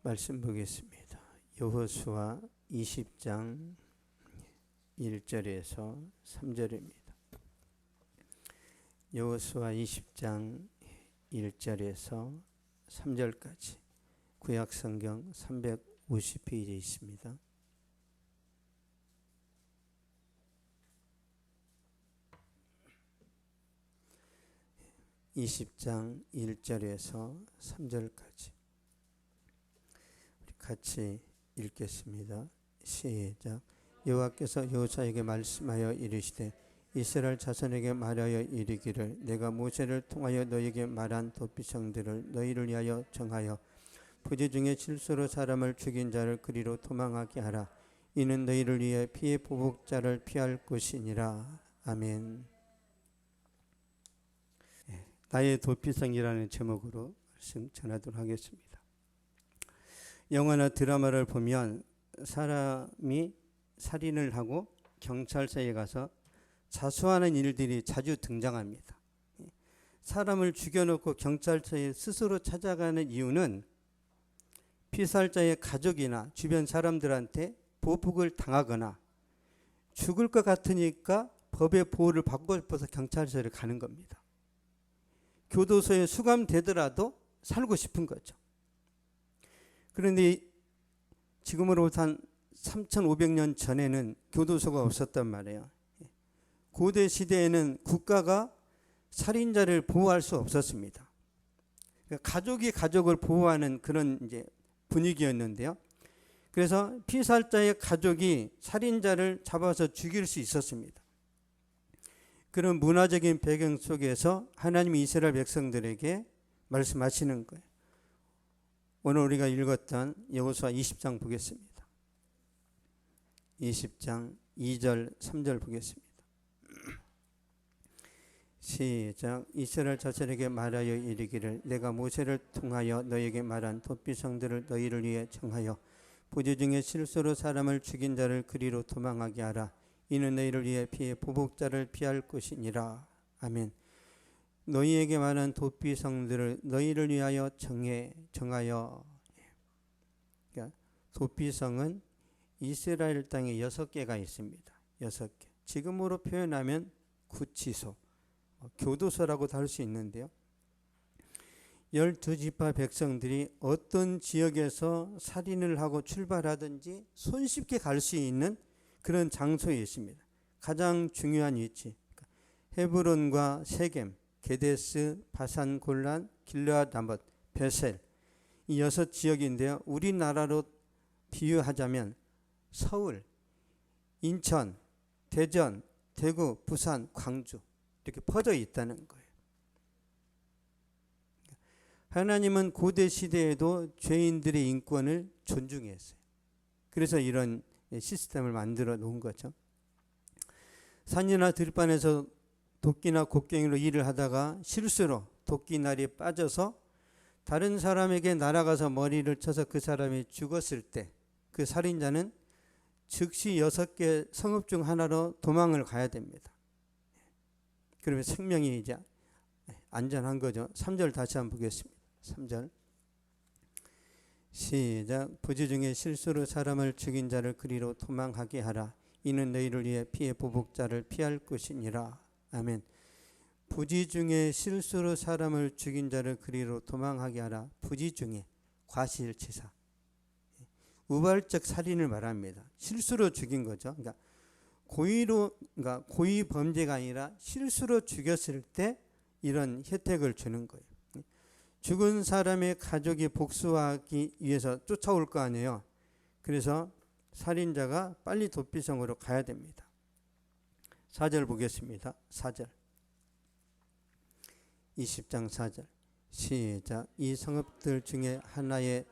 말씀 보겠습니다. 여호수아 20장 1절에서 3절입니다. 여호수아 20장 1절에서 3절까지 구약성경 350페이지에 있습니다. (20장 1절에서 3절까지) 우리 같이 읽겠습니다. 시작. 여호와께서 여호수아에게 말씀하여 이르시되 이스라엘 자손에게 말하여 이르기를 내가 모세를 통하여 너에게 말한 도피성들을 너희를 위하여 정하여 부지 중에 실수로 사람을 죽인 자를 그리로 도망하게 하라. 이는 너희를 위해 피의 보복자를 피할 것이니라. 아멘. 나의 도피성이라는 제목으로 말씀 전하도록 하겠습니다. 영화나 드라마를 보면 사람이 살인을 하고 경찰서에 가서 자수하는 일들이 자주 등장합니다. 사람을 죽여놓고 경찰서에 스스로 찾아가는 이유는 피살자의 가족이나 주변 사람들한테 보복을 당하거나 죽을 것 같으니까 법의 보호를 받고 싶어서 경찰서를 가는 겁니다. 교도소에 수감되더라도 살고 싶은 거죠. 그런데 지금으로부터 한 3,500년 전에는 교도소가 없었단 말이에요. 고대 시대에는 국가가 살인자를 보호할 수 없었습니다. 가족이 가족을 보호하는 그런 이제 분위기였는데요. 그래서 피살자의 가족이 살인자를 잡아서 죽일 수 있었습니다. 그런 문화적인 배경 속에서 하나님이 이스라엘 백성들에게 말씀하시는 거예요. 오늘 우리가 읽었던 여호수아 20장 보겠습니다. 20장 2절 3절 보겠습니다. 시작. 이스라엘 자손에게 말하여 이르기를 내가 모세를 통하여 너에게 말한 도피성들을 너희를 위해 정하여 부지 중에 실수로 사람을 죽인 자를 그리로 도망하게 하라. 이는 너희를 위해 피해 보복자를 피할 것이니라. 아멘. 너희에게 말한 도피성들을 너희를 위하여 정하여. 그러니까 도피성은 이스라엘 땅에 6개가 있습니다. 6개. 지금으로 표현하면 구치소, 교도소라고도 할 수 있는데요. 12지파 백성들이 어떤 지역에서 살인을 하고 출발하든지 손쉽게 갈 수 있는 그런 장소에 있습니다. 가장 중요한 위치, 헤브론과 세겜, 게데스, 바산 골란, 길르앗 라못, 베셀, 이 6지역인데요. 우리나라로 비유하자면 서울, 인천, 대전, 대구, 부산, 광주 이렇게 퍼져 있다는 거예요. 하나님은 고대 시대에도 죄인들의 인권을 존중했어요. 그래서 이런 시스템을 만들어 놓은 거죠. 산이나 들판에서 도끼나 곡괭이로 일을 하다가 실수로 도끼날이 빠져서 다른 사람에게 날아가서 머리를 쳐서 그 사람이 죽었을 때 그 살인자는 즉시 6개 성읍 중 하나로 도망을 가야 됩니다. 그러면 생명이 이제 안전한 거죠. 3절 다시 한번 보겠습니다. 3절 시작. 부지 중에 실수로 사람을 죽인 자를 그리로 도망하게 하라. 이는 너희를 위해 피해 보복자를 피할 것이니라. 아멘. 부지 중에 실수로 사람을 죽인 자를 그리로 도망하게 하라. 부지 중에 과실치사, 우발적 살인을 말합니다. 실수로 죽인 거죠. 그러니까 그러니까 고의 범죄가 아니라 실수로 죽였을 때 이런 혜택을 주는 거예요. 죽은 사람의 가족이 복수하기 위해서 쫓아올 거 아니에요. 그래서 살인자가 빨리 도피성으로 가야 됩니다. 4절 보겠습니다. 4절. 20장 4절. 시작. 이 성읍들 중에 하나에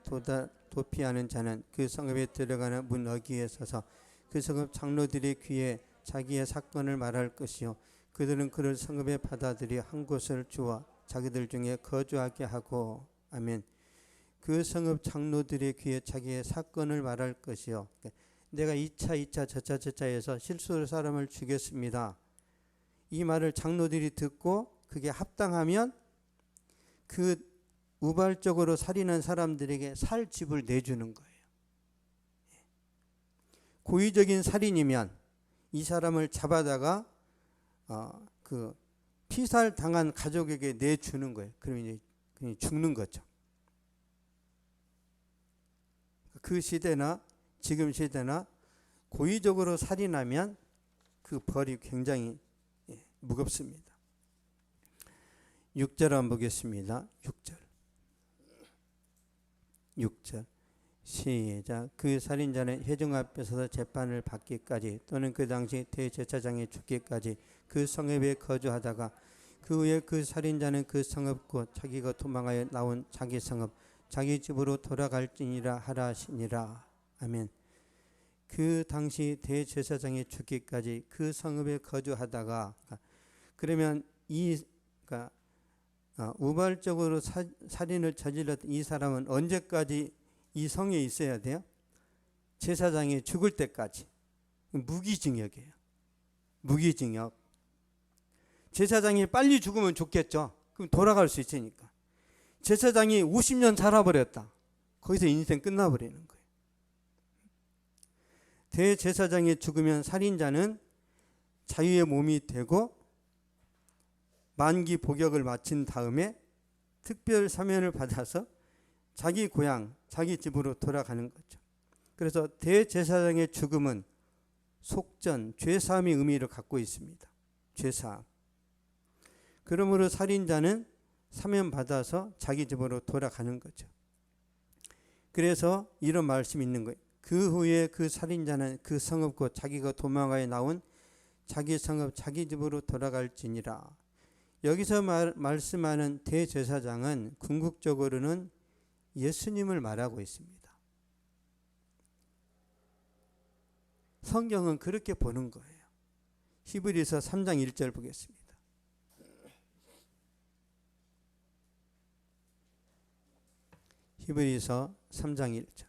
도피하는 자는 그 성읍에 들어가는 문 어귀에 서서 그 성읍 장로들의 귀에 자기의 사건을 말할 것이요 그들은 그를 성읍에 받아들여 한 곳을 주어 자기들 중에 거주하게 하고. 아멘. 그 성읍 장로들의 귀에 자기의 사건을 말할 것이요. 내가 2차 저차 해서 실수로 사람을 죽였습니다. 이 말을 장로들이 듣고 그게 합당하면 그 우발적으로 살인한 사람들에게 살 집을 내주는 거예요. 고의적인 살인이면 이 사람을 잡아다가 그 피살 당한 가족에게 내주는 거예요. 그러면 이제 그냥 죽는 거죠. 그 시대나 지금 시대나 고의적으로 살인하면 그 벌이 굉장히 무겁습니다. 6절 한번 보겠습니다. 6절 시작. 그 살인자는 회중 앞에서 재판을 받기까지 또는 그 당시 대제사장이 죽기까지 그 성읍에 거주하다가 그 후에 그 살인자는 그 성읍 곧 자기가 도망하여 나온 자기 성읍 자기 집으로 돌아갈지니라 하라 하시니라. 아멘. 그 당시 대제사장이 죽기까지 그 성읍에 거주하다가, 그러면 그러니까 우발적으로 살인을 저질렀던 이 사람은 언제까지 이 성에 있어야 돼요? 제사장이 죽을 때까지. 무기징역이에요. 무기징역. 제사장이 빨리 죽으면 좋겠죠. 그럼 돌아갈 수 있으니까. 제사장이 50년 살아버렸다. 거기서 인생 끝나버리는 거예요. 대제사장이 죽으면 살인자는 자유의 몸이 되고 만기 복역을 마친 다음에 특별 사면을 받아서 자기 고향, 자기 집으로 돌아가는 거죠. 그래서 대제사장의 죽음은 속전, 죄사함의 의미를 갖고 있습니다. 죄사함. 그러므로 살인자는 사면받아서 자기 집으로 돌아가는 거죠. 그래서 이런 말씀이 있는 거예요. 그 후에 그 살인자는 그 성읍 곧 자기가 도망하여 나온 자기 성읍 자기 집으로 돌아갈지니라. 여기서 말씀하는 대제사장은 궁극적으로는 예수님을 말하고 있습니다. 성경은 그렇게 보는 거예요. 히브리서 3장 1절 보겠습니다. 히브리서 3장 1절.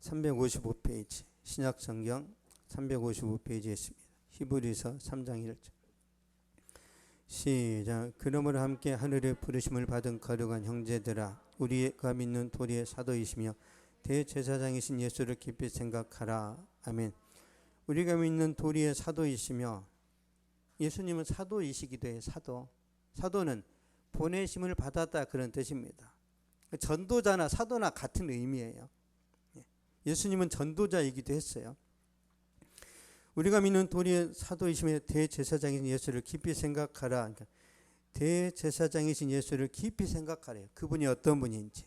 (355페이지) 신약성경 355페이지에 있습니다. 히브리서 3장 1절. 시작. 그러므로 함께 하늘의 부르심을 받은 거룩한 형제들아, 우리가 믿는 도리의 사도이시며 대제사장이신 예수를 깊이 생각하라. 아멘. 우리가 믿는 도리의 사도이시며, 예수님은 사도이시기도 해요. 사도는 보내심을 받았다 그런 뜻입니다. 전도자나 사도나 같은 의미예요. 예수님은 전도자이기도 했어요. 우리가 믿는 도리의 사도이시며 대제사장이신 예수를 깊이 생각하라. 그러니까 대제사장이신 예수를 깊이 생각하래요. 그분이 어떤 분인지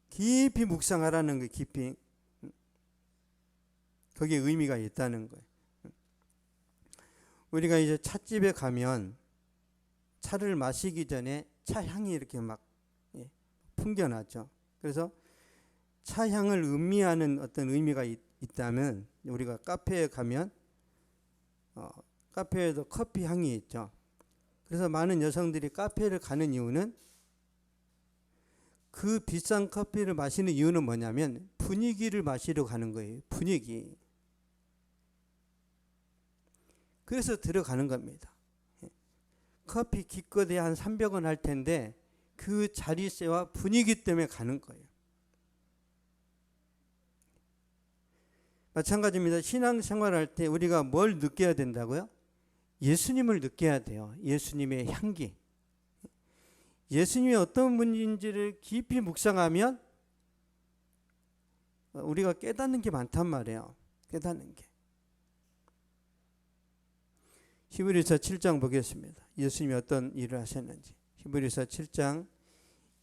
깊이 묵상하라는 거. 깊이. 거기에 의미가 있다는 거예요. 우리가 이제 찻집에 가면 차를 마시기 전에 차 향이 이렇게 막 풍겨나죠. 그래서 차 향을 음미하는 어떤 의미가 있다면, 우리가 카페에 가면 카페에도 커피 향이 있죠. 그래서 많은 여성들이 카페를 가는 이유는, 그 비싼 커피를 마시는 이유는 뭐냐면 분위기를 마시러 가는 거예요. 분위기. 그래서 들어가는 겁니다. 커피 기껏해 한 300원 할 텐데 그 자리세와 분위기 때문에 가는 거예요. 마찬가지입니다. 신앙생활할 때 우리가 뭘 느껴야 된다고요? 예수님을 느껴야 돼요. 예수님의 향기. 예수님이 어떤 분인지를 깊이 묵상하면 우리가 깨닫는 게 많단 말이에요. 깨닫는 게. 히브리서 7장 보겠습니다. 예수님이 어떤 일을 하셨는지. 히브리서 7장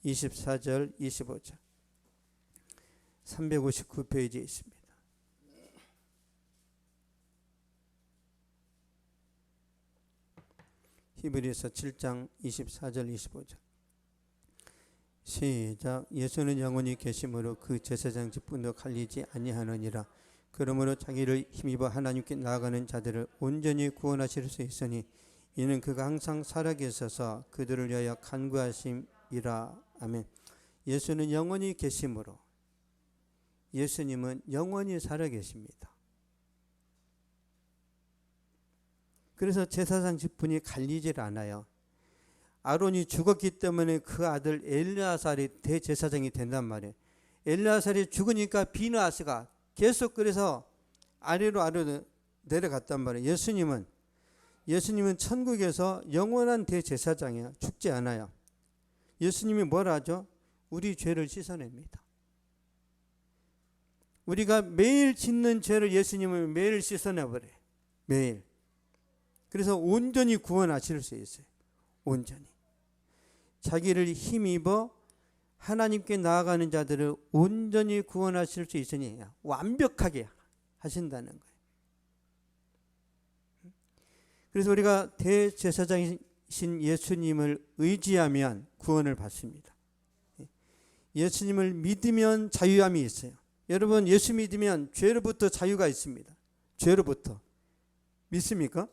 24절 25절 359페이지에 있습니다. 히브리서 7장 24절 25절 시작. 예수는 영원히 계심으로 그 제사장 직분도 갈리지 아니하느니라. 그러므로 자기를 힘입어 하나님께 나아가는 자들을 온전히 구원하실 수 있으니 이는 그가 항상 살아계셔서 그들을 위하여 간구하심이라. 아멘. 예수는 영원히 계심으로, 예수님은 영원히 살아계십니다. 그래서 제사장 직분이 갈리질 않아요. 아론이 죽었기 때문에 그 아들 엘르아살이 대제사장이 된단 말이에요. 엘르아살이 죽으니까 비느하스가 계속 그래서 아래로 내려갔단 말이에요. 예수님은 천국에서 영원한 대제사장이에요. 죽지 않아요. 예수님이 뭘 하죠? 우리 죄를 씻어냅니다. 우리가 매일 짓는 죄를 예수님은 매일 씻어내버려요. 매일. 그래서 온전히 구원하실 수 있어요. 온전히. 자기를 힘입어 하나님께 나아가는 자들을 온전히 구원하실 수 있으니 완벽하게 하신다는 거예요. 그래서 우리가 대제사장이신 예수님을 의지하면 구원을 받습니다. 예수님을 믿으면 자유함이 있어요. 여러분, 예수 믿으면 죄로부터 자유가 있습니다. 죄로부터. 믿습니까?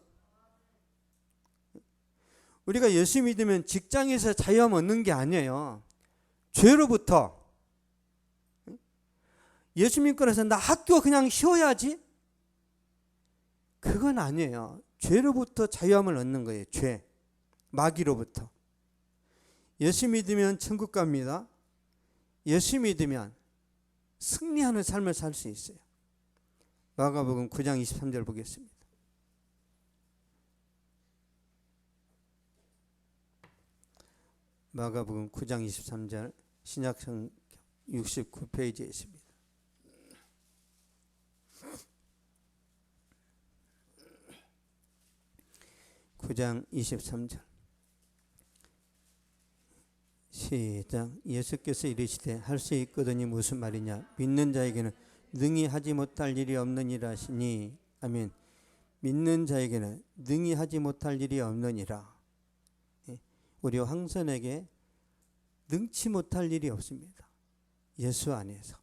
우리가 예수 믿으면 직장에서 자유함 얻는 게 아니에요. 죄로부터. 예수 믿고 나서 나 학교 그냥 쉬어야지? 그건 아니에요. 죄로부터 자유함을 얻는 거예요. 죄. 마귀로부터. 예수 믿으면 천국 갑니다. 예수 믿으면 승리하는 삶을 살 수 있어요. 마가복음 9장 23절 보겠습니다. 마가복음 9장 23절 신약성경 69페이지에 있습니다. (9장 23절) 시작. 예수께서 이르시되 할 수 있거든이 무슨 말이냐. 믿는 자에게는 능히 하지 못할 일이 없느니라 하시니. 아멘. 믿는 자에게는 능히 하지 못할 일이 없느니라. 우리 황선에게 능치 못할 일이 없습니다. 예수 안에서.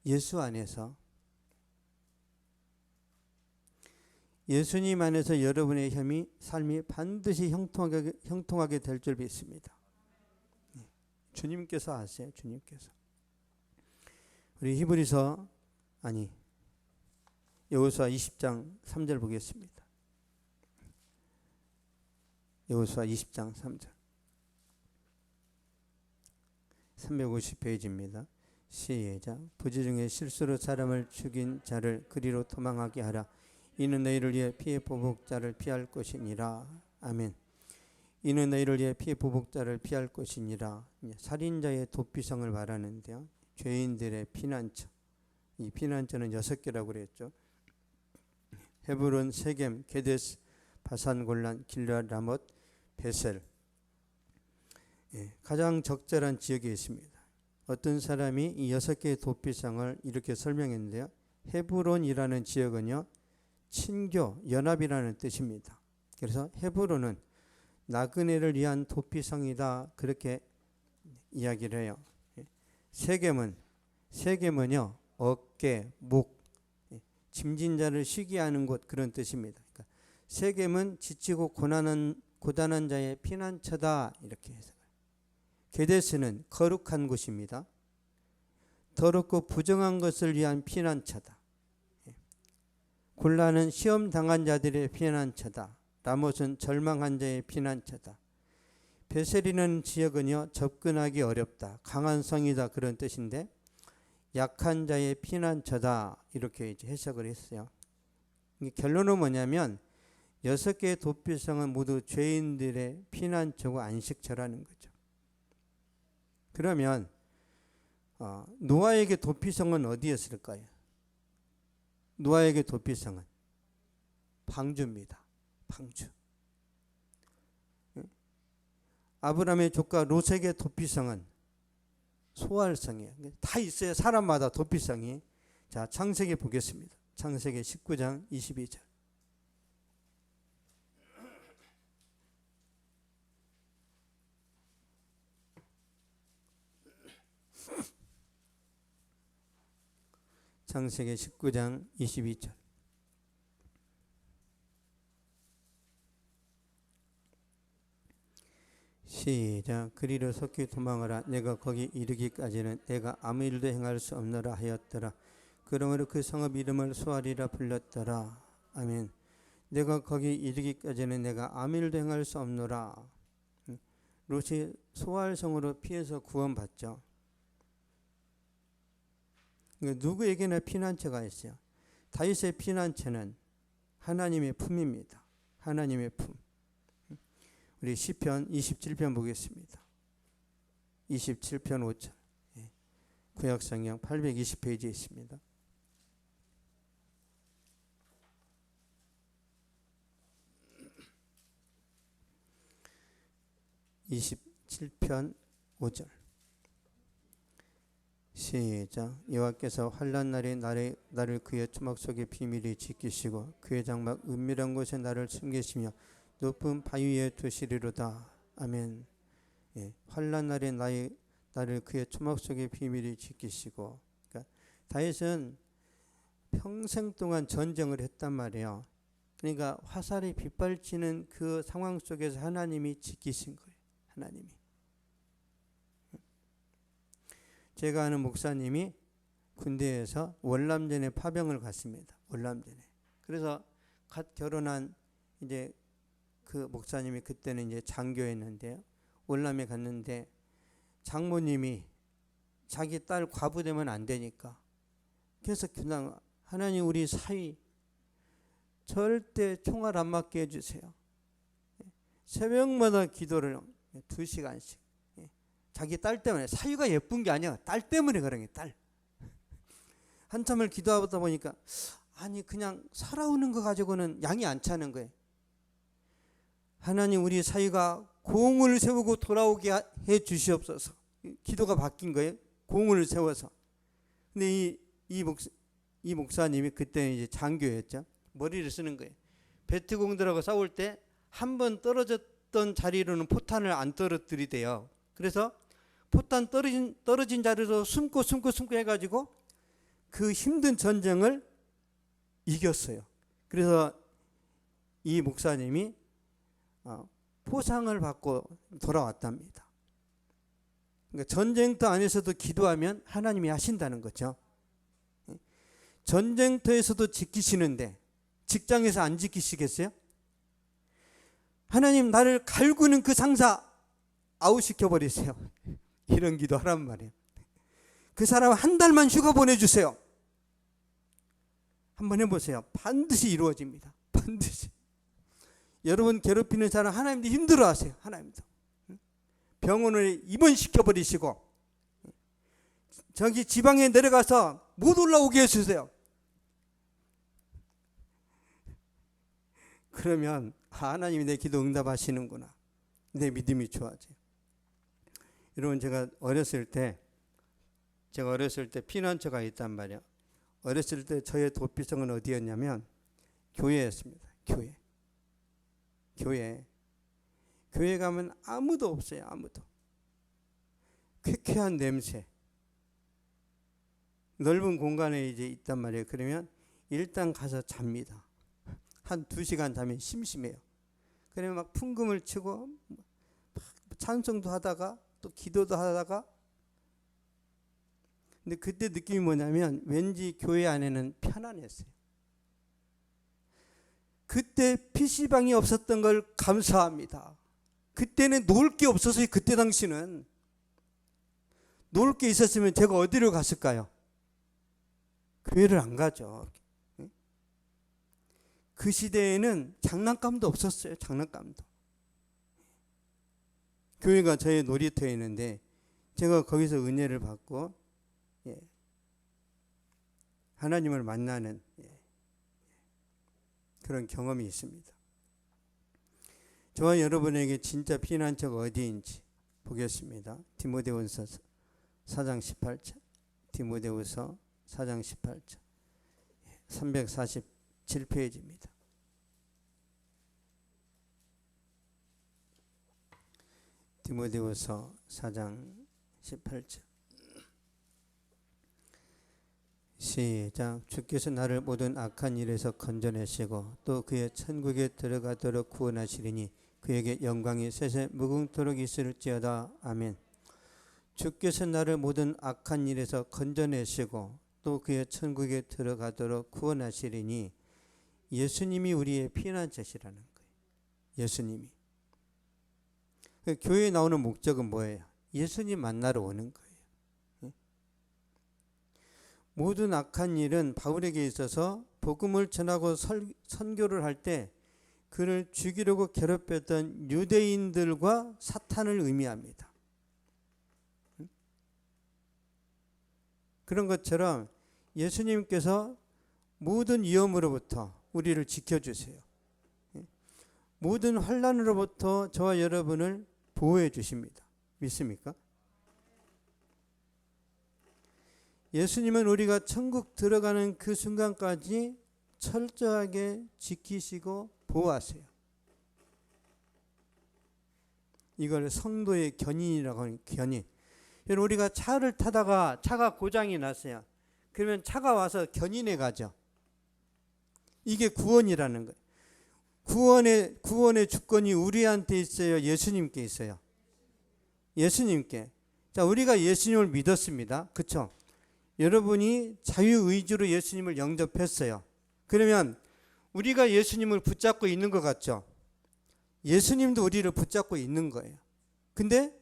예수 안에서. 예수님 안에서 여러분의 삶이 반드시 형통하게 될 줄 믿습니다. 주님께서 하세요. 주님께서. 우리 여호수아 20장 3절 보겠습니다. 여호수아 20장 3절. 350페이지입니다. 시작. 부지 중에 실수로 사람을 죽인 자를 그리로 도망하게 하라. 이는 너희를 위해 피해 보복자를 피할 것이니라. 아멘. 이는 너희를 위해 피해 보복자를 피할 것이니라. 살인자의 도피성을 말하는데요. 죄인들의 피난처. 이 피난처는 6개라고 그랬죠. 헤브론, 세겜, 게데스, 바산 골란, 길르앗, 라못, 베셀. 가장 적절한 지역에 있습니다. 어떤 사람이 이 6개의 도피성을 이렇게 설명했는데요. 헤브론이라는 지역은요, 친교, 연합이라는 뜻입니다. 그래서 헤브론은 나그네를 위한 도피성이다, 그렇게 이야기를 해요. 세겜은요, 어깨, 목, 짐진 자를 쉬게 하는 곳, 그런 뜻입니다. 그러니까 세겜은 지치고 고단한 자의 피난처다, 이렇게 해서. 게데스는 거룩한 곳입니다. 더럽고 부정한 것을 위한 피난처다. 골라는 시험 당한 자들의 피난처다. 라못은 절망한 자의 피난처다. 베셀이라는 지역은요, 접근하기 어렵다, 강한 성이다, 그런 뜻인데 약한 자의 피난처다, 이렇게 이제 해석을 했어요. 결론은 뭐냐면 6개의 도피성은 모두 죄인들의 피난처고 안식처라는 거죠. 그러면 노아에게 도피성은 어디였을까요? 노아에게 도피성은 방주입니다. 방주. 아브라함의 조카 롯에게 도피성은 소알성이에요. 다 있어요. 사람마다 도피성이. 자, 창세기 보겠습니다. 창세기 19장 22절. 창세기 19장 22절. 시작. 그리로 속히 도망하라. 내가 거기 이르기까지는 내가 아무 일도 행할 수 없노라 하였더라. 그러므로 그 성읍 이름을 소알이라 불렀더라. 아멘. 내가 거기 이르기까지는 내가 아무 일도 행할 수 없노라. 롯이 소알성으로 피해서 구원받죠. 누구에게나 피난처가 있어요. 다윗의 피난처는 하나님의 품입니다. 하나님의 품. 우리 시편 27편 보겠습니다. 27편 5절. 구약성경 820페이지에 있습니다. 27편 5절. 시작. 여호와께서 환난 날에 나를 그의 초막 속에 비밀히 지키시고 그의 장막 은밀한 곳에 나를 숨기시며 높은 바위 위에 두시리로다. 아멘. 환난 날에 나를 그의 초막 속에 비밀히 지키시고. 그러니까 다윗은 평생 동안 전쟁을 했단 말이에요. 그러니까 화살이 빗발치는 그 상황 속에서 하나님이 지키신 거예요. 하나님이. 제가 아는 목사님이 군대에서 월남전에 파병을 갔습니다. 월남전에. 그래서 갓 결혼한 이제 그 목사님이 그때는 이제 장교였는데요. 월남에 갔는데 장모님이 자기 딸 과부되면 안 되니까 계속 그냥 하나님 우리 사위 절대 총알 안 맞게 해주세요. 새벽마다 기도를 2시간씩. 자기 딸 때문에, 사위가 예쁜 게 아니야. 딸 때문에 그런 게 딸. 한참을 기도하다 보니까 아니 그냥 살아오는 거 가지고는 양이 안 차는 거예요. 하나님 우리 사위가 공을 세우고 돌아오게 해 주시옵소서. 기도가 바뀐 거예요. 공을 세워서. 근데 이 목사님이 그때는 이제 장교였죠. 머리를 쓰는 거예요. 베트공들하고 싸울 때 한 번 떨어졌던 자리로는 포탄을 안 떨어뜨리대요. 그래서 포탄 떨어진 자리로 숨고 해가지고 그 힘든 전쟁을 이겼어요. 그래서 이 목사님이 포상을 받고 돌아왔답니다. 그러니까 전쟁터 안에서도 기도하면 하나님이 하신다는 거죠. 전쟁터에서도 지키시는데 직장에서 안 지키시겠어요? 하나님 나를 갈구는 그 상사 아웃시켜버리세요. 이런 기도 하란 말이에요. 그 사람 한 달만 휴가 보내주세요. 한번 해보세요. 반드시 이루어집니다. 반드시. 여러분 괴롭히는 사람 하나님도 힘들어하세요. 하나님도. 병원을 입원시켜버리시고 저기 지방에 내려가서 못 올라오게 해주세요. 그러면 하나님이 내 기도 응답하시는구나. 내 믿음이 좋아져요. 여러분 제가 어렸을 때 피난처가 있단 말이에요. 어렸을 때 저의 도피성은 어디였냐면 교회였습니다. 교회 가면 아무도 없어요. 아무도. 쾌쾌한 냄새. 넓은 공간에 이제 있단 말이에요. 그러면 일단 가서 잡니다. 한 2시간 자면 심심해요. 그러면 막 풍금을 치고 찬송도 하다가 또 기도도 하다가. 근데 그때 느낌이 뭐냐면 왠지 교회 안에는 편안했어요. 그때 PC방이 없었던 걸 감사합니다. 그때는 놀 게 없어서요. 그때 당시는 놀 게 있었으면 제가 어디로 갔을까요? 교회를 안 가죠. 그 시대에는 장난감도 없었어요. 장난감도. 교회가 저의 놀이터였는데 제가 거기서 은혜를 받고 하나님을 만나는 그런 경험이 있습니다. 저와 여러분에게 진짜 피난처가 어디인지 보겠습니다. 디모데후서 4장 18절. 디모데후서 4장 18절. 347페이지입니다. 디모데후서 4장 18절. 시작. 주께서 나를 모든 악한 일에서 건져내시고 또 그의 천국에 들어가도록 구원하시리니 그에게 영광이 세세 무궁토록 있을지어다. 아멘. 주께서 나를 모든 악한 일에서 건져내시고 또 그의 천국에 들어가도록 구원하시리니 예수님이 우리의 피난처시라는 거예요. 예수님이. 교회에 나오는 목적은 뭐예요? 예수님 만나러 오는 거예요. 모든 악한 일은 바울에게 있어서 복음을 전하고 선교를 할 때 그를 죽이려고 괴롭혔던 유대인들과 사탄을 의미합니다. 그런 것처럼 예수님께서 모든 위험으로부터 우리를 지켜주세요. 모든 환난으로부터 저와 여러분을 보호해 주십니다. 믿습니까? 예수님은 우리가 천국 들어가는 그 순간까지 철저하게 지키시고 보호하세요. 이걸 성도의 견인이라고 하는 견인. 여러분, 우리가 차를 타다가 차가 고장이 났어요. 그러면 차가 와서 견인해 가죠. 이게 구원이라는 거예요. 구원의 주권이 우리한테 있어요? 예수님께 있어요? 예수님께. 자, 우리가 예수님을 믿었습니다. 그렇죠? 여러분이 자유의지로 예수님을 영접했어요. 그러면 우리가 예수님을 붙잡고 있는 것 같죠? 예수님도 우리를 붙잡고 있는 거예요. 근데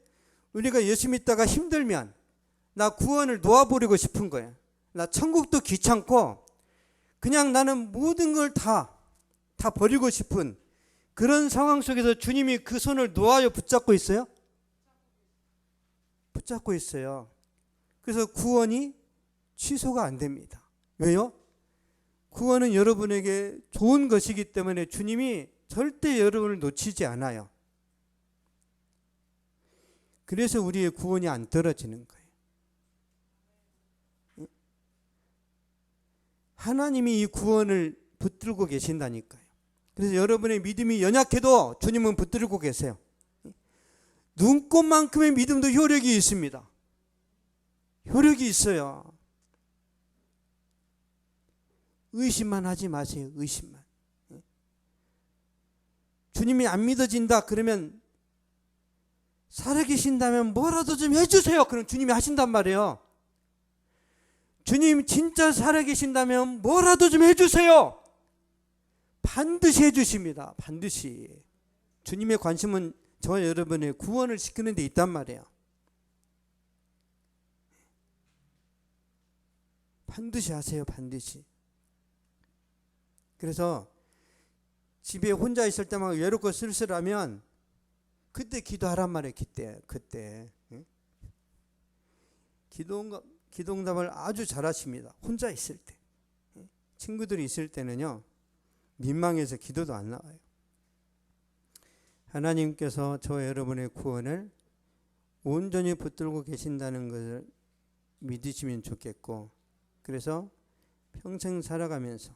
우리가 예수 믿다가 힘들면 나 구원을 놓아버리고 싶은 거예요. 나 천국도 귀찮고 그냥 나는 모든 걸 다 버리고 싶은 그런 상황 속에서 주님이 그 손을 놓아요? 붙잡고 있어요? 붙잡고 있어요. 그래서 구원이 취소가 안 됩니다. 왜요? 구원은 여러분에게 좋은 것이기 때문에 주님이 절대 여러분을 놓치지 않아요. 그래서 우리의 구원이 안 떨어지는 거예요. 하나님이 이 구원을 붙들고 계신다니까요. 그래서 여러분의 믿음이 연약해도 주님은 붙들고 계세요. 눈꽃만큼의 믿음도 효력이 있습니다. 효력이 있어요. 의심만 하지 마세요. 의심만. 주님이 안 믿어진다 그러면 살아계신다면 뭐라도 좀 해주세요. 그럼 주님이 하신단 말이에요. 주님 진짜 살아계신다면 뭐라도 좀 해주세요. 반드시 해주십니다. 반드시. 주님의 관심은 저와 여러분의 구원을 시키는 데 있단 말이에요. 반드시 하세요. 반드시. 그래서 집에 혼자 있을 때만 외롭고 쓸쓸하면 그때 기도하란 말이에요. 그때. 기도응답을 아주 잘하십니다. 혼자 있을 때. 친구들이 있을 때는요, 민망해서 기도도 안 나와요. 하나님께서 저와 여러분의 구원을 온전히 붙들고 계신다는 것을 믿으시면 좋겠고, 그래서 평생 살아가면서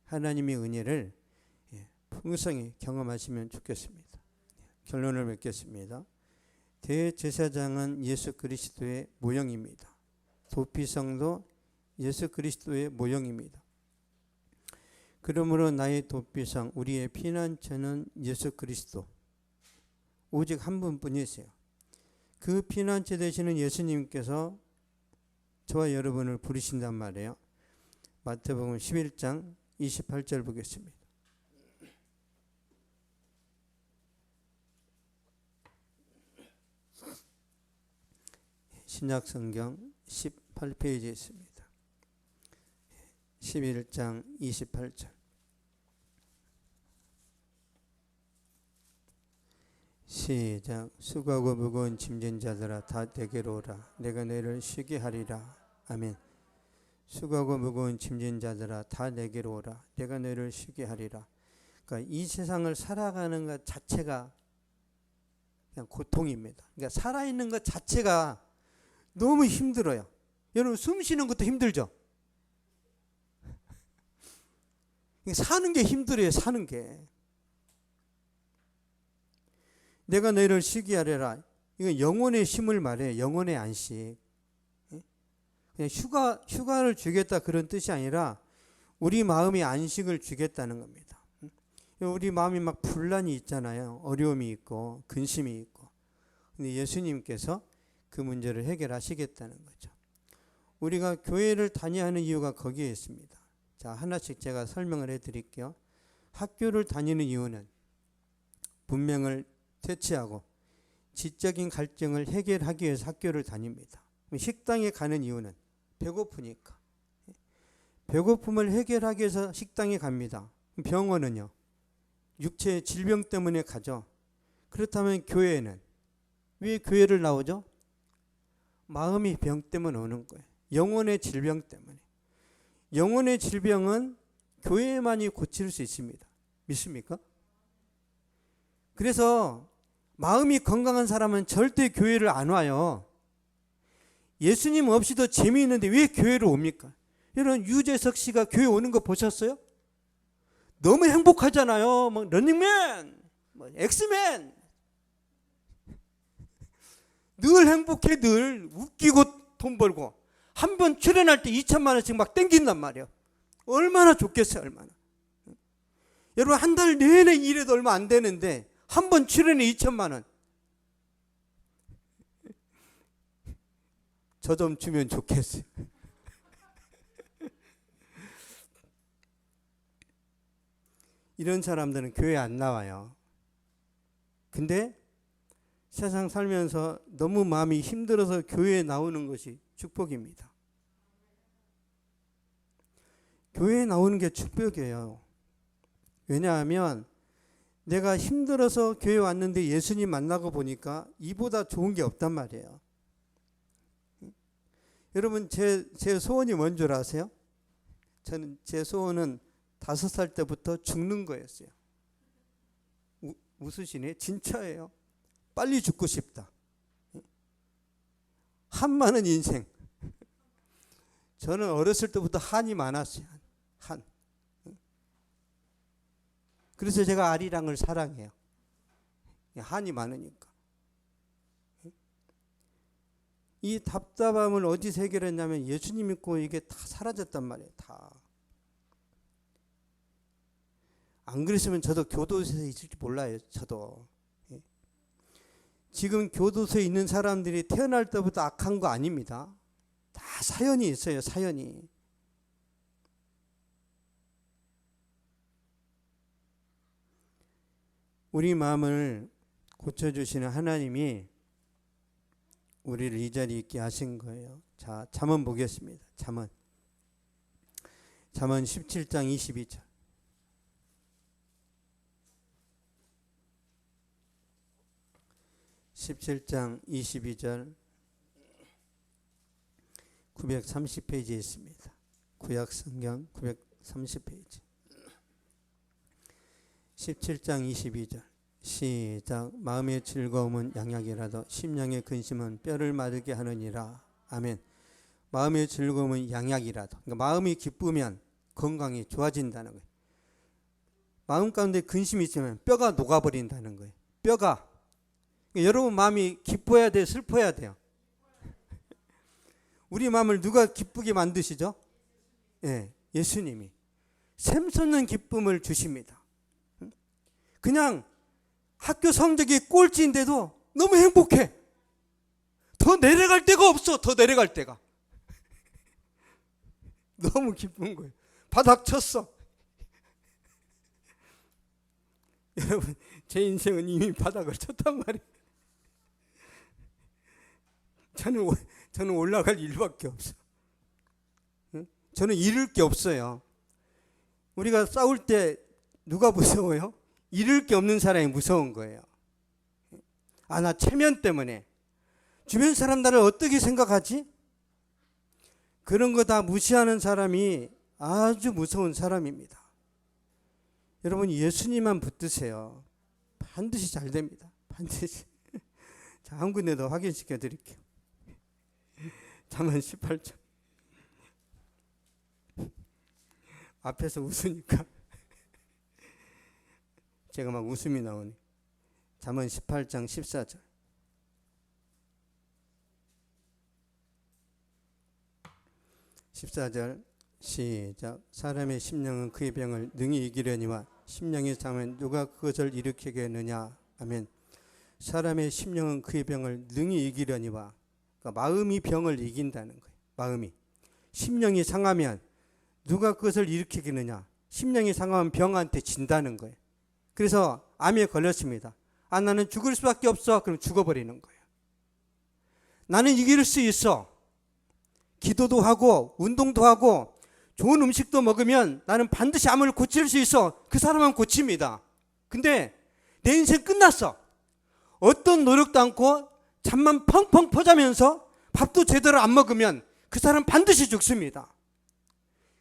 하나님의 은혜를 풍성히 경험하시면 좋겠습니다. 결론을 맺겠습니다. 대제사장은 예수 그리스도의 모형입니다. 도피성도 예수 그리스도의 모형입니다. 그러므로 나의 도피성, 우리의 피난처는 예수 그리스도, 오직 한 분뿐이세요. 그 피난처 되시는 예수님께서 저와 여러분을 부르신단 말이에요. 마태복음 11장 28절 보겠습니다. 신약성경 18페이지에 있습니다. 11장 28절. 시작. 수고하고 무거운 짐진 자들아 다 내게로 오라. 내가 너희를 쉬게 하리라. 아멘. 수고하고 무거운 짐진 자들아 다 내게로 오라. 내가 너희를 쉬게 하리라. 그러니까 이 세상을 살아가는 것 자체가 그냥 고통입니다. 그러니까 살아있는 것 자체가 너무 힘들어요. 여러분 숨 쉬는 것도 힘들죠? 사는 게 힘들어요. 사는 게. 내가 너희를 쉬게 하리라. 이건 영혼의 쉼을 말해요. 영혼의 안식. 그냥 휴가를 주겠다 그런 뜻이 아니라 우리 마음의 안식을 주겠다는 겁니다. 우리 마음이 막 분란이 있잖아요. 어려움이 있고 근심이 있고. 근데 예수님께서 그 문제를 해결하시겠다는 거죠. 우리가 교회를 다녀야 하는 이유가 거기에 있습니다. 자, 하나씩 제가 설명을 해드릴게요. 학교를 다니는 이유는 분명을 퇴치하고 지적인 갈등을 해결하기 위해서 학교를 다닙니다. 식당에 가는 이유는 배고프니까. 배고픔을 해결하기 위해서 식당에 갑니다. 병원은요? 육체의 질병 때문에 가죠. 그렇다면 교회는 왜 교회를 나오죠? 마음이 병 때문에 오는 거예요. 영혼의 질병 때문에. 영혼의 질병은 교회만이 고칠 수 있습니다. 믿습니까? 그래서 마음이 건강한 사람은 절대 교회를 안 와요. 예수님 없이도 재미있는데 왜 교회를 옵니까? 여러분, 유재석 씨가 교회 오는 거 보셨어요? 너무 행복하잖아요. 뭐 런닝맨, 뭐 엑스맨. 늘 행복해. 늘 웃기고 돈 벌고. 한 번 출연할 때 2천만 원씩 막 땡긴단 말이에요. 얼마나 좋겠어요. 얼마나. 여러분, 한 달 내내 일해도 얼마 안 되는데 한 번 출연에 2천만 원. 저 좀 주면 좋겠어요. 이런 사람들은 교회 안 나와요. 근데 세상 살면서 너무 마음이 힘들어서 교회에 나오는 것이 축복입니다. 교회에 나오는 게 축복이에요. 왜냐하면 내가 힘들어서 교회 왔는데 예수님 만나고 보니까 이보다 좋은 게 없단 말이에요. 여러분, 제 소원이 뭔 줄 아세요? 저는 제 소원은 5살 때부터 죽는 거였어요. 웃으시네? 진짜예요. 빨리 죽고 싶다. 한 많은 인생. 저는 어렸을 때부터 한이 많았어요. 한. 그래서 제가 아리랑을 사랑해요. 한이 많으니까. 이 답답함을 어디서 해결했냐면 예수님 믿고 이게 다 사라졌단 말이에요. 다. 안 그랬으면 저도 교도소에 있을지 몰라요. 저도. 지금 교도소에 있는 사람들이 태어날 때부터 악한 거 아닙니다. 다 사연이 있어요. 사연이. 우리 마음을 고쳐주시는 하나님이 우리를 이 자리에 있게 하신 거예요. 자, 잠언 보겠습니다. 잠언 17장 22절. 17장 22절 930페이지에 있습니다. 구약 성경 930페이지. 17장 22절 시작. 마음의 즐거움은 양약이라도 심령의 근심은 뼈를 마르게 하느니라. 아멘. 마음의 즐거움은 양약이라도, 그러니까 마음이 기쁘면 건강이 좋아진다는 거예요. 마음 가운데 근심이 있으면 뼈가 녹아버린다는 거예요. 뼈가. 그러니까 여러분 마음이 기뻐야 돼요? 슬퍼야 돼요? 우리 마음을 누가 기쁘게 만드시죠? 예, 예수님이. 샘솟는 기쁨을 주십니다. 그냥 학교 성적이 꼴찌인데도 너무 행복해. 더 내려갈 데가 없어. 더 내려갈 데가. 너무 기쁜 거예요. 바닥 쳤어. 여러분, 제 인생은 이미 바닥을 쳤단 말이에요. 저는 올라갈 일밖에 없어. 저는 잃을 게 없어요. 우리가 싸울 때 누가 무서워요? 잃을 게 없는 사람이 무서운 거예요. 아, 나 체면 때문에. 주변 사람 나를 어떻게 생각하지? 그런 거 다 무시하는 사람이 아주 무서운 사람입니다. 여러분, 예수님만 붙드세요. 반드시 잘 됩니다. 반드시. 자, 한 군데 더 확인시켜 드릴게요. 잠언 18장. 앞에서 웃으니까 제가 막 웃음이 나오네. 잠언 18장 14절. 시작. 사람의 심령은 그의 병을 능히 이기려니와 심령이 상하면 누가 그것을 일으키겠느냐. 아멘. 사람의 심령은 그의 병을 능히 이기려니와. 그러니까 마음이 병을 이긴다는 거예요. 마음이. 심령이 상하면 누가 그것을 일으키겠느냐. 심령이 상하면 병한테 진다는 거예요. 그래서 암에 걸렸습니다. 아, 나는 죽을 수밖에 없어. 그럼 죽어버리는 거예요. 나는 이길 수 있어. 기도도 하고 운동도 하고 좋은 음식도 먹으면 나는 반드시 암을 고칠 수 있어. 그 사람은 고칩니다. 근데 내 인생 끝났어. 어떤 노력도 않고 잠만 펑펑 퍼자면서 밥도 제대로 안 먹으면 그 사람 반드시 죽습니다.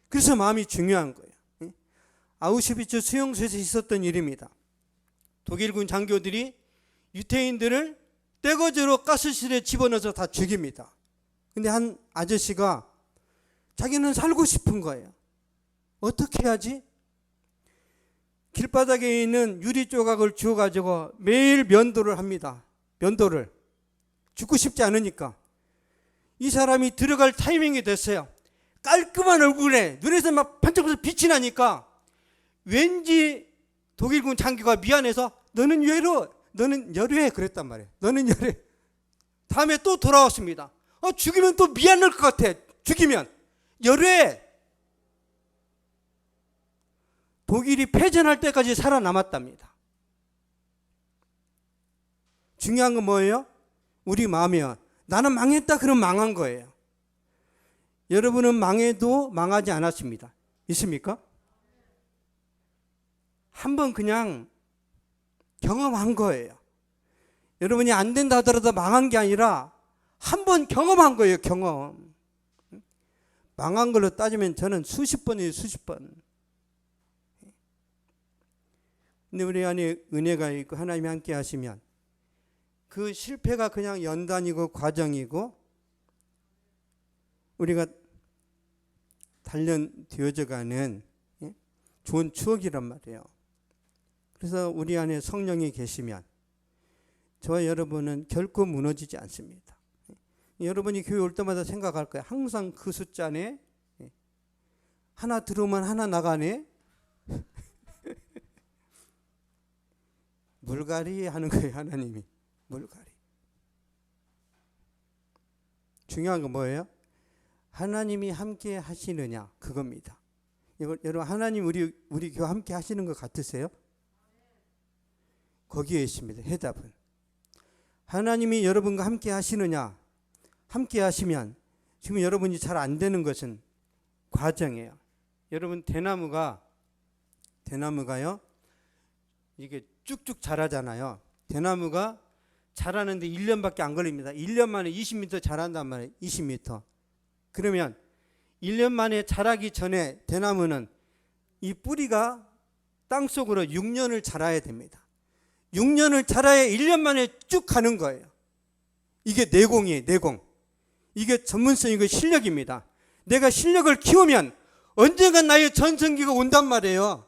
그래서 마음이 중요한 거예요. 아우슈비츠 수용소에서 있었던 일입니다. 독일군 장교들이 유태인들을 떼거지로 가스실에 집어넣어서 다 죽입니다. 근데 한 아저씨가 자기는 살고 싶은 거예요. 어떻게 해야지? 길바닥에 있는 유리 조각을 주워가지고 매일 면도를 합니다. 면도를. 죽고 싶지 않으니까. 이 사람이 들어갈 타이밍이 됐어요. 깔끔한 얼굴에 눈에서 막 반짝반짝 빛이 나니까 왠지 독일군 장교가 미안해서 너는 열외 그랬단 말이에요. 너는 열외. 다음에 또 돌아왔습니다. 죽이면 또 미안할 것 같아. 죽이면 열외. 독일이 패전할 때까지 살아남았답니다. 중요한 건 뭐예요? 우리 마음이요. 나는 망했다 그럼 망한 거예요. 여러분은 망해도 망하지 않았습니다. 있습니까? 한번 그냥 경험한 거예요. 여러분이 안 된다 하더라도 망한 게 아니라 한번 경험한 거예요. 경험. 망한 걸로 따지면 저는 수십 번이에요. 수십 번. 근데 우리 안에 은혜가 있고 하나님이 함께 하시면 그 실패가 그냥 연단이고 과정이고 우리가 단련되어져 가는 좋은 추억이란 말이에요. 그래서 우리 안에 성령이 계시면 저와 여러분은 결코 무너지지 않습니다. 여러분이 교회 올 때마다 생각할 거예요. 항상 그 숫자네. 하나 들어오면 하나 나가네. 물갈이 하는 거예요. 하나님이. 물갈이. 중요한 건 뭐예요? 하나님이 함께 하시느냐 그겁니다. 여러분 하나님 우리 교회 함께 하시는 것 같으세요? 거기에 있습니다. 해답은. 하나님이 여러분과 함께 하시느냐. 함께 하시면 지금 여러분이 잘 안 되는 것은 과정이에요. 여러분 대나무가요 이게 쭉쭉 자라잖아요. 대나무가 자라는데 1년밖에 안 걸립니다. 1년 만에 20m 자란단 말이에요. 20m. 그러면 1년 만에 자라기 전에 대나무는 이 뿌리가 땅속으로 6년을 자라야 됩니다. 6년을 자라야 1년 만에 쭉 가는 거예요. 이게 내공이에요. 내공. 이게 전문성이고 실력입니다. 내가 실력을 키우면 언젠가 나의 전성기가 온단 말이에요.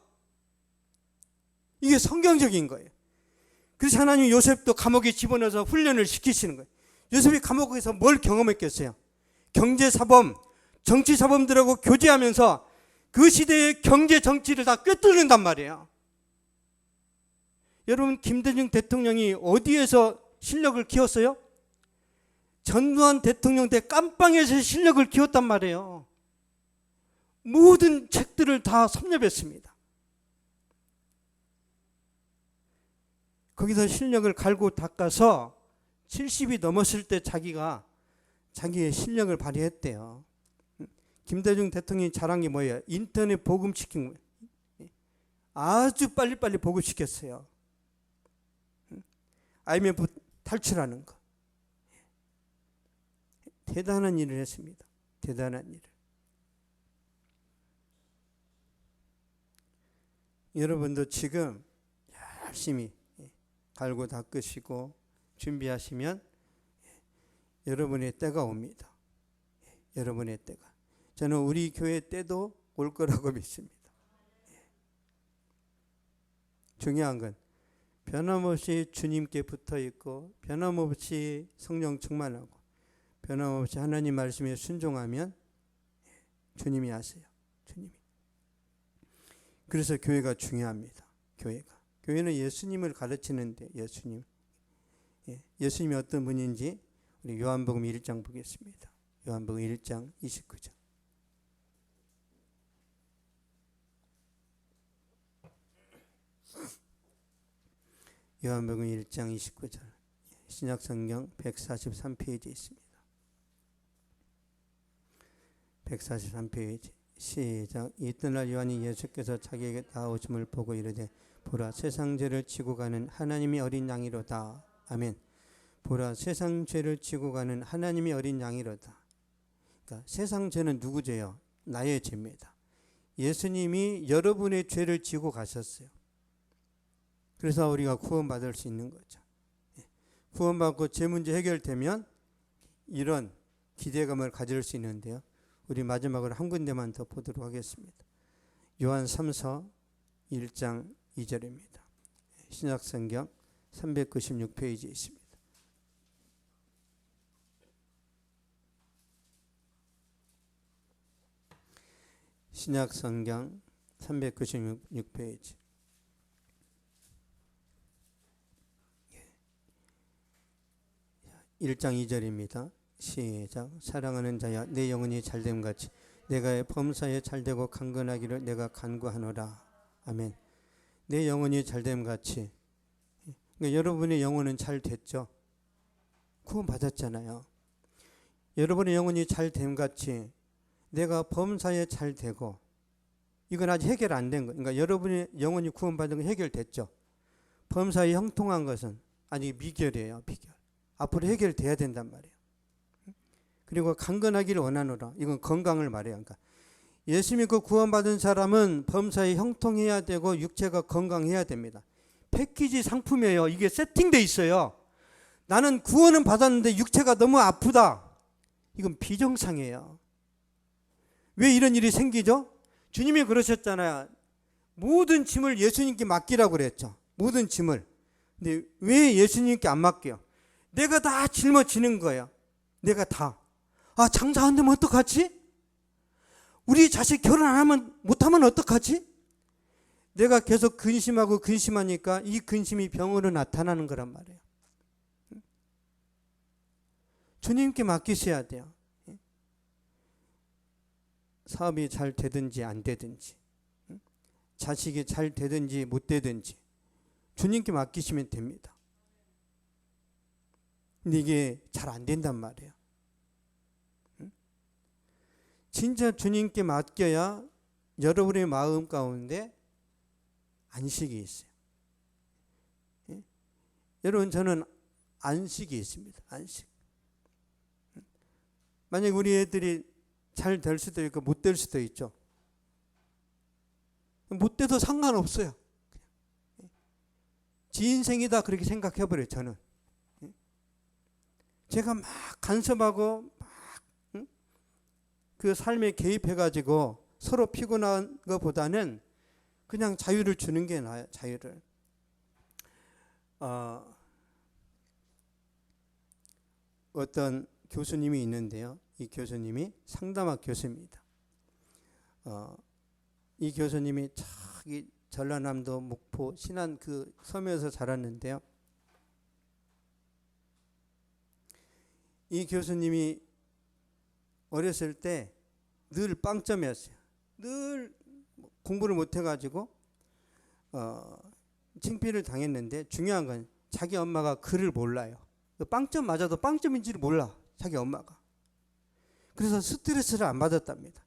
이게 성경적인 거예요. 그래서 하나님이 요셉도 감옥에 집어넣어서 훈련을 시키시는 거예요. 요셉이 감옥에서 뭘 경험했겠어요? 경제사범, 정치사범들하고 교제하면서 그 시대의 경제 정치를 다 꿰뚫는단 말이에요. 여러분 김대중 대통령이 어디에서 실력을 키웠어요? 전두환 대통령 때 깜빵에서 실력을 키웠단 말이에요. 모든 책들을 다 섭렵했습니다. 거기서 실력을 갈고 닦아서 70이 넘었을 때 자기의 실력을 발휘했대요. 김대중 대통령이 잘한 게 뭐예요? 인터넷 보급시킨 거예요. 아주 빨리빨리 보급시켰어요. IMF 탈출하는 거. 대단한 일을 했습니다. 대단한 일을. 여러분도 지금 열심히 갈고 닦으시고 준비하시면 여러분의 때가 옵니다. 여러분의 때가. 저는 우리 교회 때도 올 거라고 믿습니다. 중요한 건 변함없이 주님께 붙어 있고 변함없이 성령 충만하고 변함없이 하나님 말씀에 순종하면 주님이 하세요. 주님이. 그래서 교회가 중요합니다. 교회가. 교회는 예수님을 가르치는데 예수님. 예수님이 어떤 분인지 우리 요한복음 1장 보겠습니다. 요한복음 1장 29절. 요한복음 1장 29절. 신약성경 143페이지에 있습니다. 143페이지. 시작. 이튿날 요한이 예수께서 자기에게 나오심을 보고 이르되 보라 세상 죄를 지고 가는 하나님이 어린 양이로다. 아멘. 보라 세상 죄를 지고 가는 하나님이 어린 양이로다. 그러니까 세상 죄는 누구 죄요? 나의 죄입니다. 예수님이 여러분의 죄를 지고 가셨어요. 그래서 우리가 구원받을 수 있는 거죠. 구원받고 죄 문제 해결되면 이런 기대감을 가질 수 있는데요. 우리 마지막으로 한 군데만 더 보도록 하겠습니다. 요한 3서 1장 2절입니다. 신약성경 396페이지에 있습니다. 신약성경 396페이지. 예. 1장 2절입니다. 시작. 사랑하는 자야 내 영혼이 잘됨같이 내가 범사에 잘되고 강건하기를 내가 간구하노라. 아멘. 내 영혼이 잘됨같이. 그러니까 여러분의 영혼은 잘 됐죠. 구원 받았잖아요. 여러분의 영혼이 잘됨같이 내가 범사에 잘되고. 이건 아직 해결 안 된 거. 그러니까 여러분의 영혼이 구원받은 건 해결됐죠. 범사에 형통한 것은 아직 미결이에요. 미결. 앞으로 해결돼야 된단 말이에요. 그리고 강건하기를 원하노라. 이건 건강을 말해요. 그러니까 예수 믿고 구원받은 사람은 범사에 형통해야 되고 육체가 건강해야 됩니다. 패키지 상품이에요. 이게 세팅돼 있어요. 나는 구원은 받았는데 육체가 너무 아프다. 이건 비정상이에요. 왜 이런 일이 생기죠? 주님이 그러셨잖아요. 모든 짐을 예수님께 맡기라고 그랬죠. 모든 짐을. 근데 왜 예수님께 안 맡겨요? 내가 다 짊어지는 거예요. 내가 다. 아, 장사 안 되면 어떡하지? 우리 자식 결혼 안 하면, 못하면 어떡하지? 내가 계속 근심하고 근심하니까 이 근심이 병으로 나타나는 거란 말이에요. 주님께 맡기셔야 돼요. 사업이 잘 되든지 안 되든지, 자식이 잘 되든지 못 되든지 주님께 맡기시면 됩니다. 근데 이게 잘 안 된단 말이에요. 진짜 주님께 맡겨야 여러분의 마음 가운데 안식이 있어요. 여러분, 저는 안식이 있습니다. 안식. 만약 우리 애들이 잘 될 수도 있고 못 될 수도 있죠. 못 돼도 상관없어요. 지 인생이다 그렇게 생각해버려요. 저는. 제가 막 간섭하고 막 그 삶에 개입해가지고 서로 피곤한 것보다는 그냥 자유를 주는 게 나아요. 자유를. 어떤 교수님이 있는데요. 이 교수님이 상담학 교수입니다. 이 교수님이 저기 전라남도 목포 신안 그 섬에서 자랐는데요. 이 교수님이 어렸을 때 늘 빵점이었어요. 늘 공부를 못해가지고 창피를 당했는데 중요한 건 자기 엄마가 글을 몰라요. 빵점 맞아도 빵점인지를 몰라. 자기 엄마가. 그래서 스트레스를 안 받았답니다.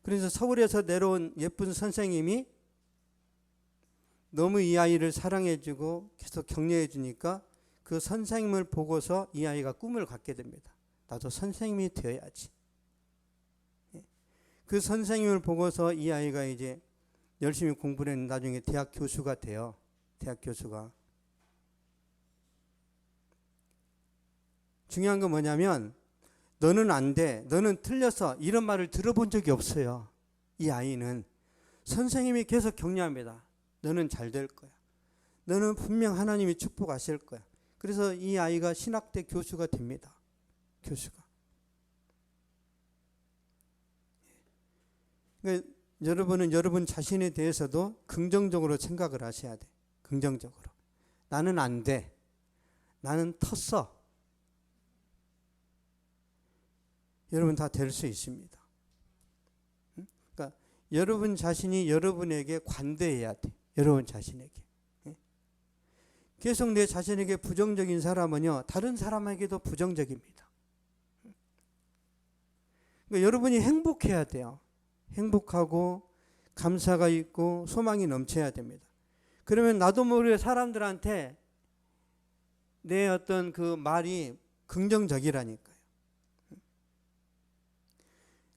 그래서 서울에서 내려온 예쁜 선생님이 너무 이 아이를 사랑해주고 계속 격려해주니까 그 선생님을 보고서 이 아이가 꿈을 갖게 됩니다. 나도 선생님이 되어야지. 그 선생님을 보고서 이 아이가 이제 열심히 공부를 했는데 나중에 대학 교수가 돼요. 대학 교수가. 중요한 건 뭐냐면 너는 안 돼. 너는 틀렸어. 이런 말을 들어본 적이 없어요. 이 아이는. 선생님이 계속 격려합니다. 너는 잘 될 거야. 너는 분명 하나님이 축복하실 거야. 그래서 이 아이가 신학대 교수가 됩니다. 교수가. 그러니까 여러분은 여러분 자신에 대해서도 긍정적으로 생각을 하셔야 돼. 긍정적으로. 나는 안 돼. 나는 텄어. 여러분 다 될 수 있습니다. 그러니까 여러분 자신이 여러분에게 관대해야 돼. 여러분 자신에게. 계속 내 자신에게 부정적인 사람은요, 다른 사람에게도 부정적입니다. 그러니까 여러분이 행복해야 돼요. 행복하고 감사가 있고 소망이 넘쳐야 됩니다. 그러면 나도 모르게 사람들한테 내 어떤 그 말이 긍정적이라니까요.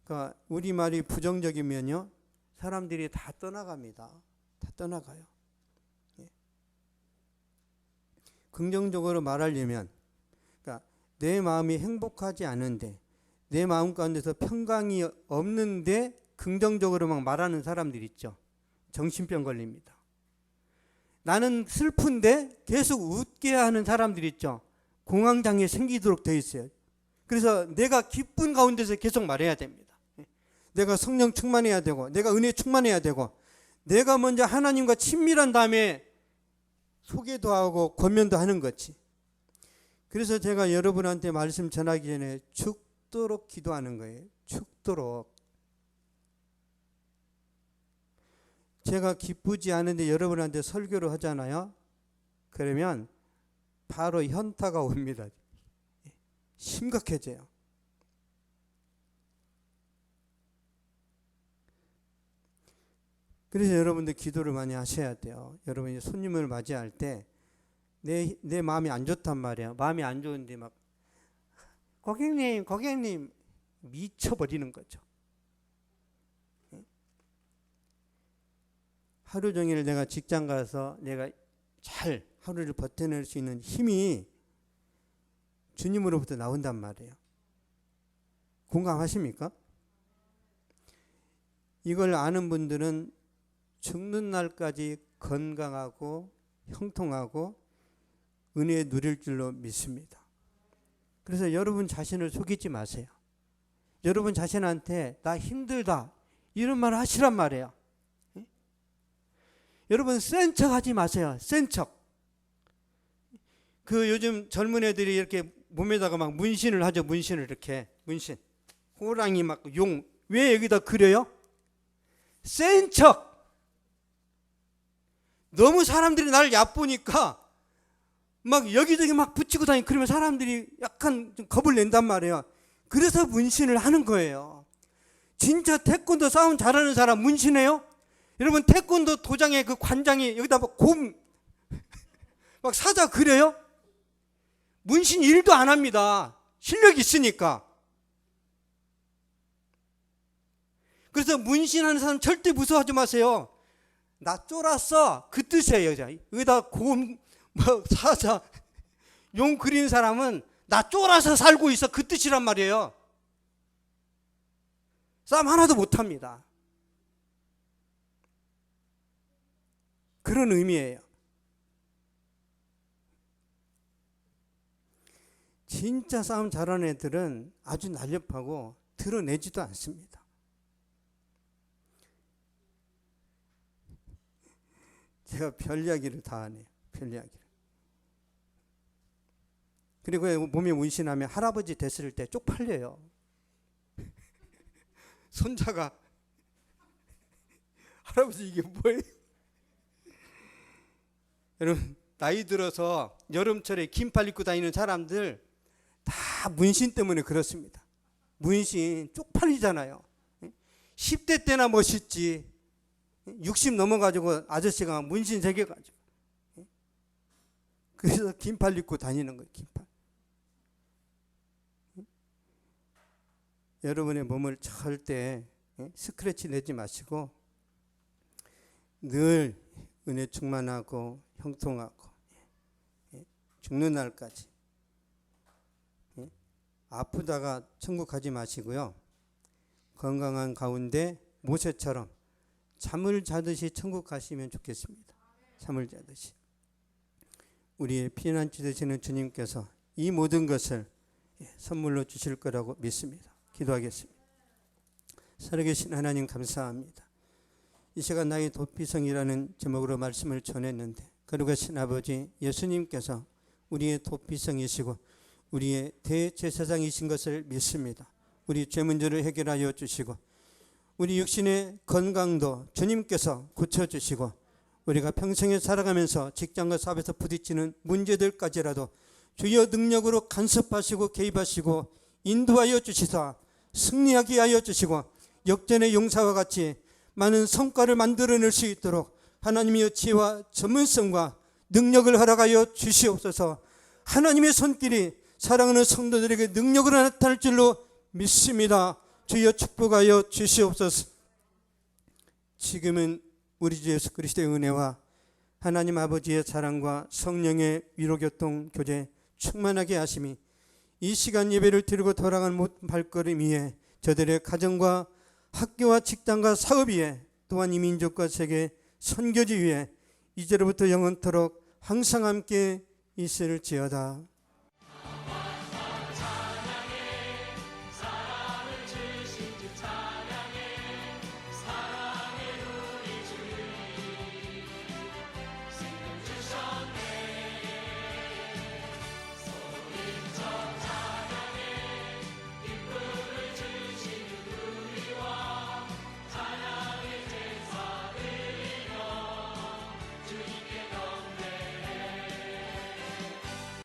그러니까 우리 말이 부정적이면요, 사람들이 다 떠나갑니다. 다 떠나가요. 긍정적으로 말하려면, 그러니까 내 마음이 행복하지 않은데, 내 마음 가운데서 평강이 없는데 긍정적으로 막 말하는 사람들 있죠. 정신병 걸립니다. 나는 슬픈데 계속 웃게 하는 사람들 있죠. 공황장애 생기도록 되어 있어요. 그래서 내가 기쁜 가운데서 계속 말해야 됩니다. 내가 성령 충만해야 되고, 내가 은혜 충만해야 되고, 내가 먼저 하나님과 친밀한 다음에 소개도 하고 권면도 하는 거지. 그래서 제가 여러분한테 말씀 전하기 전에 죽도록 기도하는 거예요. 죽도록. 제가 기쁘지 않은데 여러분한테 설교를 하잖아요. 그러면 바로 현타가 옵니다. 심각해져요. 그래서 여러분들 기도를 많이 하셔야 돼요. 여러분이 손님을 맞이할 때 내 마음이 안 좋단 말이에요. 마음이 안 좋은데 막 고객님 미쳐버리는 거죠. 하루 종일 내가 직장 가서 내가 잘 하루를 버텨낼 수 있는 힘이 주님으로부터 나온단 말이에요. 공감하십니까? 이걸 아는 분들은 죽는 날까지 건강하고 형통하고 은혜 누릴 줄로 믿습니다. 그래서 여러분 자신을 속이지 마세요. 여러분 자신한테 나 힘들다 이런 말 하시란 말이에요. 여러분 센 척 하지 마세요. 센 척. 그 요즘 젊은 애들이 이렇게 몸에다가 막 문신을 하죠. 문신을 이렇게. 문신. 호랑이 막 용. 왜 여기다 그려요? 센 척. 너무 사람들이 나를 얕보니까 막 여기저기 막 붙이고 다니고 그러면 사람들이 약간 좀 겁을 낸단 말이에요. 그래서 문신을 하는 거예요. 진짜 태권도 싸움 잘하는 사람 문신해요? 여러분 태권도 도장에 그 관장이 여기다 막 막 사자 그려요? 문신 일도 안 합니다. 실력이 있으니까. 그래서 문신하는 사람 절대 무서워하지 마세요. 나 쫄았어 그 뜻이에요. 여기다 곰, 뭐 사자, 용 그린 사람은 나 쫄아서 살고 있어 그 뜻이란 말이에요. 싸움 하나도 못합니다. 그런 의미예요. 진짜 싸움 잘하는 애들은 아주 날렵하고 드러내지도 않습니다. 제가 별 이야기를 다 하네요. 별 이야기를. 그리고 몸에 문신하면 할아버지 됐을 때 쪽팔려요. 손자가 할아버지 이게 뭐예요? 여러분 나이 들어서 여름철에 긴팔 입고 다니는 사람들 다 문신 때문에 그렇습니다. 문신 쪽팔리잖아요. 10대 때나 멋있지 60 넘어가지고 아저씨가 문신 새겨가지고 그래서 긴팔 입고 다니는 거예요. 긴팔. 여러분의 몸을 절대 스크래치 내지 마시고 늘 은혜 충만하고 형통하고 죽는 날까지 아프다가 천국 가지 마시고요. 건강한 가운데 모세처럼 잠을 자듯이 천국 가시면 좋겠습니다. 잠을 자듯이. 우리의 피난처 되시는 주님께서 이 모든 것을 선물로 주실 거라고 믿습니다. 기도하겠습니다. 살아계신 하나님 감사합니다. 이 시간 나의 도피성이라는 제목으로 말씀을 전했는데 거룩하신 아버지, 예수님께서 우리의 도피성이시고 우리의 대제사장이신 것을 믿습니다. 우리 죄 문제를 해결하여 주시고 우리 육신의 건강도 주님께서 고쳐주시고 우리가 평생에 살아가면서 직장과 사업에서 부딪히는 문제들까지라도 주여 능력으로 간섭하시고 개입하시고 인도하여 주시사 승리하게 하여 주시고 역전의 용사와 같이 많은 성과를 만들어낼 수 있도록 하나님의 지혜와 전문성과 능력을 허락하여 주시옵소서. 하나님의 손길이 사랑하는 성도들에게 능력으로 나타날 줄로 믿습니다. 주여 축복하여 주시옵소서. 지금은 우리 주 예수 그리스도의 은혜와 하나님 아버지의 사랑과 성령의 위로교통 교제 충만하게 하심이 이 시간 예배를 드리고 돌아간 모든 발걸음 위에 저들의 가정과 학교와 직장과 사업 위에 또한 이 민족과 세계 선교지 위에 이제로부터 영원토록 항상 함께 있을지어다.